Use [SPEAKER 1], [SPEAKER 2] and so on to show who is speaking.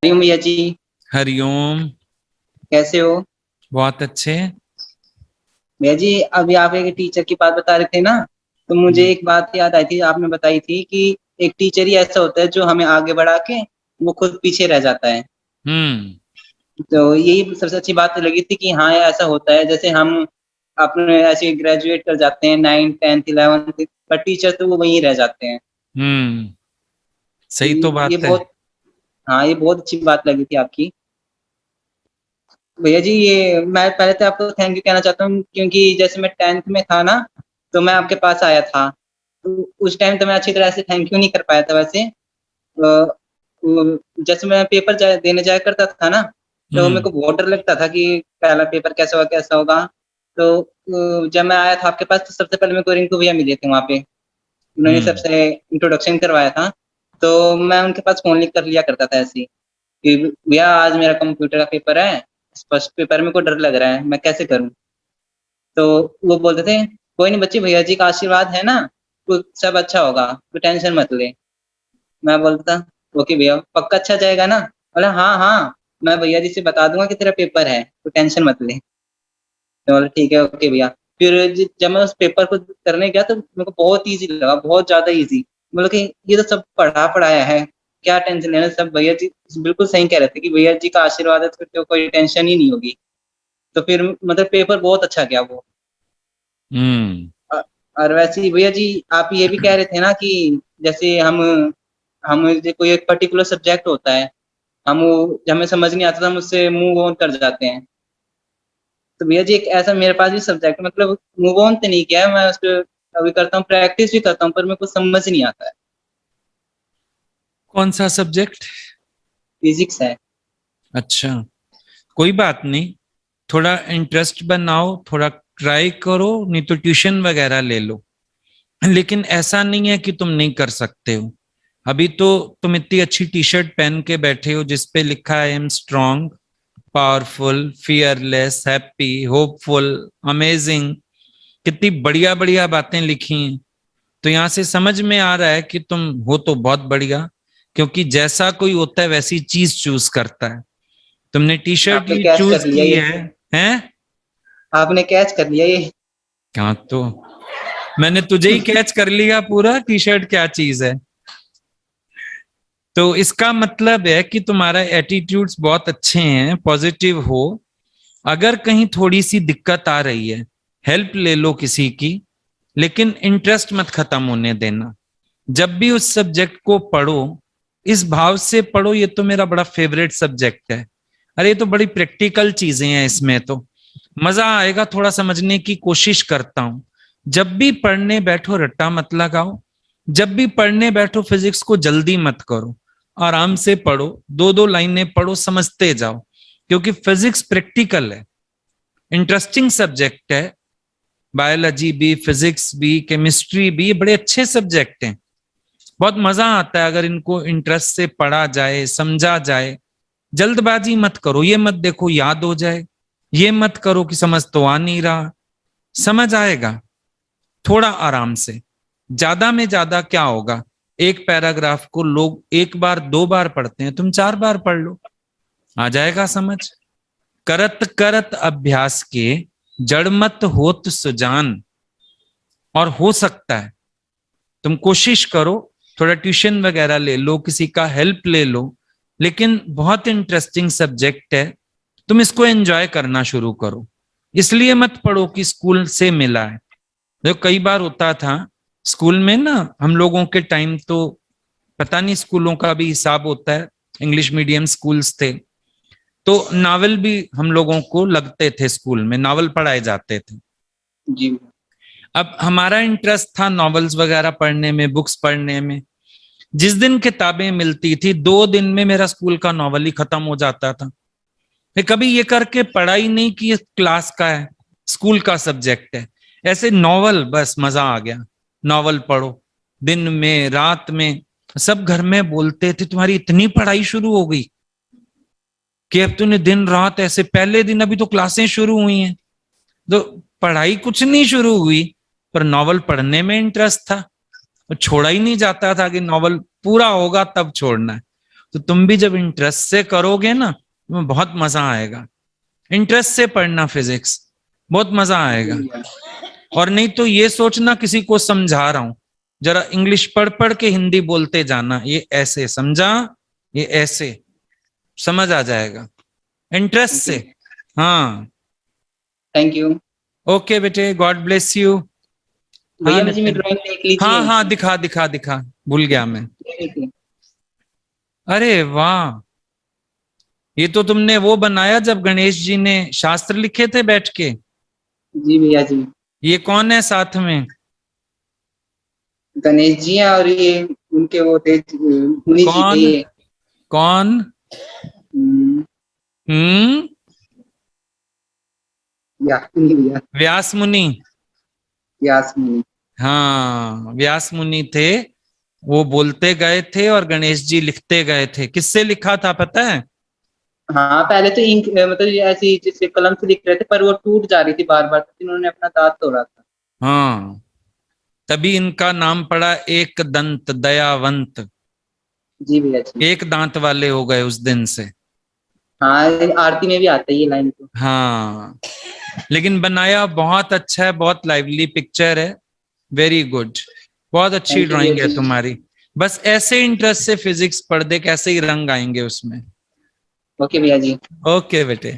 [SPEAKER 1] हरिओम भैया जी।
[SPEAKER 2] हरिओम।
[SPEAKER 1] कैसे हो?
[SPEAKER 2] बहुत अच्छे।
[SPEAKER 1] भैया जी, अभी आप एक टीचर की बात बता रहे थे ना, तो मुझे
[SPEAKER 2] हम्म।
[SPEAKER 1] एक बात याद आई थी। आपने बताई थी कि एक टीचर ही ऐसा होता है जो हमें आगे बढ़ा के वो खुद पीछे रह जाता है।
[SPEAKER 2] हम्म।
[SPEAKER 1] तो यही सबसे अच्छी बात लगी थी कि हाँ, ऐसा होता है। जैसे हम अपने ऐसे ग्रेजुएट कर जाते हैं, 9th 10th 11th, पर टीचर तो वो वहीं रह जाते हैं।
[SPEAKER 2] हम्म।
[SPEAKER 1] तो
[SPEAKER 2] सही तो
[SPEAKER 1] ये
[SPEAKER 2] बात है।
[SPEAKER 1] बहुत, हाँ, ये बहुत अच्छी बात लगी थी आपकी। भैया जी, ये मैं पहले तो आपको थैंक यू कहना चाहता हूँ, क्योंकि जैसे मैं 10th में था ना, तो मैं आपके पास आया था। तो उस टाइम तो मैं अच्छी तरह से थैंक यू नहीं कर पाया था वैसे। जैसे मैं पेपर देने जाया करता था ना, तो मेरे
[SPEAKER 2] हम्म।
[SPEAKER 1] को बहुत डर लगता था कि पहला पेपर कैसा होगा। तो जब मैं आया था आपके पास, तो सबसे पहले मेरे को रिंकू भैया मिले थे वहाँ पे। उन्होंने
[SPEAKER 2] हम्म।
[SPEAKER 1] सबसे इंट्रोडक्शन करवाया था। तो मैं उनके पास फोन लिख कर लिया करता था ऐसे ही कि भैया, आज मेरा कंप्यूटर का पेपर है, फर्स्ट पेपर में को डर लग रहा है, मैं कैसे करूं। तो वो बोलते थे, कोई नहीं बच्चे, भैया जी का आशीर्वाद है ना, तो सब अच्छा होगा, तो टेंशन मत ले। मैं बोलता था, ओके भैया, पक्का अच्छा जाएगा ना? बोला हाँ हाँ, मैं भैया जी से बता दूंगा कि तेरा पेपर है, तो टेंशन मत ले। तो बोला ठीक है, ओके भैया। फिर जब मैं उस पेपर को करने गया, तो मेरे को बहुत इजी लगा, बहुत ज्यादा इजी। बोला कि ये तो सब पढ़ा पढ़ाया है, क्या टेंशन लेना। सब भैया जी बिल्कुल सही कह रहे थे कि भैया जी का आशीर्वाद है, तो फिर तो कोई टेंशन ही नहीं होगी। तो फिर मतलब पेपर बहुत अच्छा गया वो।
[SPEAKER 2] हम्म।
[SPEAKER 1] अ- और वैसे ही भैया जी, आप ये भी कह रहे थे ना कि जैसे हम कोई एक पर्टिकुलर सब्जेक्ट होता है, हमें समझ नहीं आता, तो हम उससे मूव ऑन कर जाते हैं। तो भैया जी, एक ऐसा मेरे पास भी सब्जेक्ट, मतलब मूव ऑन तो नहीं किया है मैं उसको, अभी करता हूँ, प्रैक्टिस भी करता हूँ, पर मेरे को समझ नहीं आता है।
[SPEAKER 2] कौन सा सब्जेक्ट?
[SPEAKER 1] फिजिक्स है।
[SPEAKER 2] अच्छा। कोई बात नहीं। थोड़ा इंटरेस्ट बनाओ, थोड़ा ट्राई करो, नहीं तो ट्यूशन वगैरह ले लो। लेकिन ऐसा नहीं है कि तुम नहीं कर सकते हो। अभी तो तुम इतनी अच्छी टी शर्ट पहन के बैठे हो जिसपे लिखा है I am strong, powerful, fearless, happy, hopeful, amazing. कितनी बढ़िया बढ़िया बातें लिखी हैं। तो यहां से समझ में आ रहा है कि तुम हो तो बहुत बढ़िया, क्योंकि जैसा कोई होता है वैसी चीज चूज करता है। तुमने टी शर्ट
[SPEAKER 1] आपने
[SPEAKER 2] ही
[SPEAKER 1] कैच
[SPEAKER 2] चूज
[SPEAKER 1] कर लिया
[SPEAKER 2] की
[SPEAKER 1] ये,
[SPEAKER 2] है। हैं?
[SPEAKER 1] आपने कैच कर लिया ये।
[SPEAKER 2] क्या तो मैंने तुझे ही कैच कर लिया पूरा, टी शर्ट क्या चीज है। तो इसका मतलब है कि तुम्हारा एटीट्यूड्स बहुत अच्छे हैं, पॉजिटिव हो। अगर कहीं थोड़ी सी दिक्कत आ रही है, हेल्प ले लो किसी की, लेकिन इंटरेस्ट मत खत्म होने देना। जब भी उस सब्जेक्ट को पढ़ो, इस भाव से पढ़ो, ये तो मेरा बड़ा फेवरेट सब्जेक्ट है। अरे ये तो बड़ी प्रैक्टिकल चीजें हैं, इसमें तो मजा आएगा। थोड़ा समझने की कोशिश करता हूं। जब भी पढ़ने बैठो रट्टा मत लगाओ। जब भी पढ़ने बैठो फिजिक्स को जल्दी मत करो। आराम से पढ़ो, दो दो लाइनें पढ़ो, समझते जाओ। क्योंकि फिजिक्स प्रैक्टिकल है, इंटरेस्टिंग सब्जेक्ट है। बायोलॉजी भी, फिजिक्स भी, केमिस्ट्री भी, ये बड़े अच्छे सब्जेक्ट हैं। बहुत मजा आता है अगर इनको इंटरेस्ट से पढ़ा जाए, समझा जाए। जल्दबाजी मत करो, ये मत देखो याद हो जाए, ये मत करो कि समझ तो आ नहीं रहा। समझ आएगा। थोड़ा आराम से। ज्यादा में ज्यादा क्या होगा, एक पैराग्राफ को लोग एक बार दो बार पढ़ते हैं, तुम चार बार पढ़ लो, आ जाएगा समझ। करत करत अभ्यास के जड़ मत होत सुजान। और हो सकता है, तुम कोशिश करो, थोड़ा ट्यूशन वगैरह ले लो, किसी का हेल्प ले लो। लेकिन बहुत इंटरेस्टिंग सब्जेक्ट है, तुम इसको एंजॉय करना शुरू करो। इसलिए मत पढ़ो कि स्कूल से मिला है। देखो कई बार होता था स्कूल में ना, हम लोगों के टाइम तो पता नहीं स्कूलों का भी हिसाब होता है, इंग्लिश मीडियम स्कूल्स थे, तो नावल भी हम लोगों को लगते थे, स्कूल में नावल पढ़ाए जाते थे।
[SPEAKER 1] जी।
[SPEAKER 2] अब हमारा इंटरेस्ट था नॉवेल्स वगैरह पढ़ने में, बुक्स पढ़ने में। जिस दिन किताबें मिलती थी, दो दिन में मेरा स्कूल का नॉवल ही खत्म हो जाता था। मैं कभी ये करके पढ़ा ही नहीं कि ये क्लास का है, स्कूल का सब्जेक्ट है। ऐसे नॉवल, बस मजा आ गया। नॉवल पढ़ो, दिन में रात में। सब घर में बोलते थे तुम्हारी इतनी पढ़ाई शुरू हो गई कि अब तूने दिन रात ऐसे। पहले दिन अभी तो क्लासें शुरू हुई हैं, तो पढ़ाई कुछ नहीं शुरू हुई, पर नॉवल पढ़ने में इंटरेस्ट था। और छोड़ा ही नहीं जाता था कि नॉवल पूरा होगा तब छोड़ना है। तो तुम भी जब इंटरेस्ट से करोगे ना, तुम्हें बहुत मजा आएगा। इंटरेस्ट से पढ़ना फिजिक्स, बहुत मजा आएगा। और नहीं तो ये सोचना किसी को समझा रहा हूं, जरा इंग्लिश पढ़ पढ़ के हिंदी बोलते जाना, ये ऐसे समझा, ये ऐसे समझ आ जाएगा इंटरेस्ट से। हाँ,
[SPEAKER 1] थैंक यू
[SPEAKER 2] ओके बेटे, गॉड ब्लेस यू। हाँ
[SPEAKER 1] भैया, मुझे मेरी
[SPEAKER 2] नितिन,
[SPEAKER 1] ड्राइंग देख लीजिए।
[SPEAKER 2] हाँ हाँ, दिखा दिखा दिखा, भूल गया मैं।
[SPEAKER 1] ये देखिए।
[SPEAKER 2] अरे वाह, ये तो तुमने वो बनाया जब गणेश जी ने शास्त्र लिखे थे बैठ के।
[SPEAKER 1] जी भैया जी,
[SPEAKER 2] ये कौन है साथ में?
[SPEAKER 1] गणेश जी हैं और ये उनके वो थे, मुनि जी थे
[SPEAKER 2] कौन
[SPEAKER 1] ये।
[SPEAKER 2] कौन?
[SPEAKER 1] हम्म,
[SPEAKER 2] हम्म,
[SPEAKER 1] नहीं भैया,
[SPEAKER 2] व्यास मुनि।
[SPEAKER 1] व्यास मुनि।
[SPEAKER 2] हाँ, व्यास मुनि थे, वो बोलते गए थे और गणेश जी लिखते गए थे। किससे लिखा था पता है?
[SPEAKER 1] हाँ, पहले तो इंक मतलब ये ऐसी जैसे कलम से लिख रहे थे, पर वो टूट जा रही थी बार बार, तो इन्होंने अपना दांत तोड़ा था।
[SPEAKER 2] हाँ, तभी इनका नाम पड़ा एक दंत दयावंत।
[SPEAKER 1] जी भैया जी।
[SPEAKER 2] एक दांत वाले हो गए उस दिन से।
[SPEAKER 1] हाँ, आरती में भी आता है ये लाइन तो।
[SPEAKER 2] हाँ, लेकिन बनाया बहुत अच्छा है, बहुत लाइवली पिक्चर है, वेरी गुड। बहुत अच्छी
[SPEAKER 1] थैंक यू भैया
[SPEAKER 2] ड्राइंग है
[SPEAKER 1] जी।
[SPEAKER 2] तुम्हारी। बस ऐसे इंटरेस्ट से फिजिक्स पढ़ दे, कैसे ही रंग आएंगे उसमें।
[SPEAKER 1] ओके भैया जी।
[SPEAKER 2] ओके बेटे।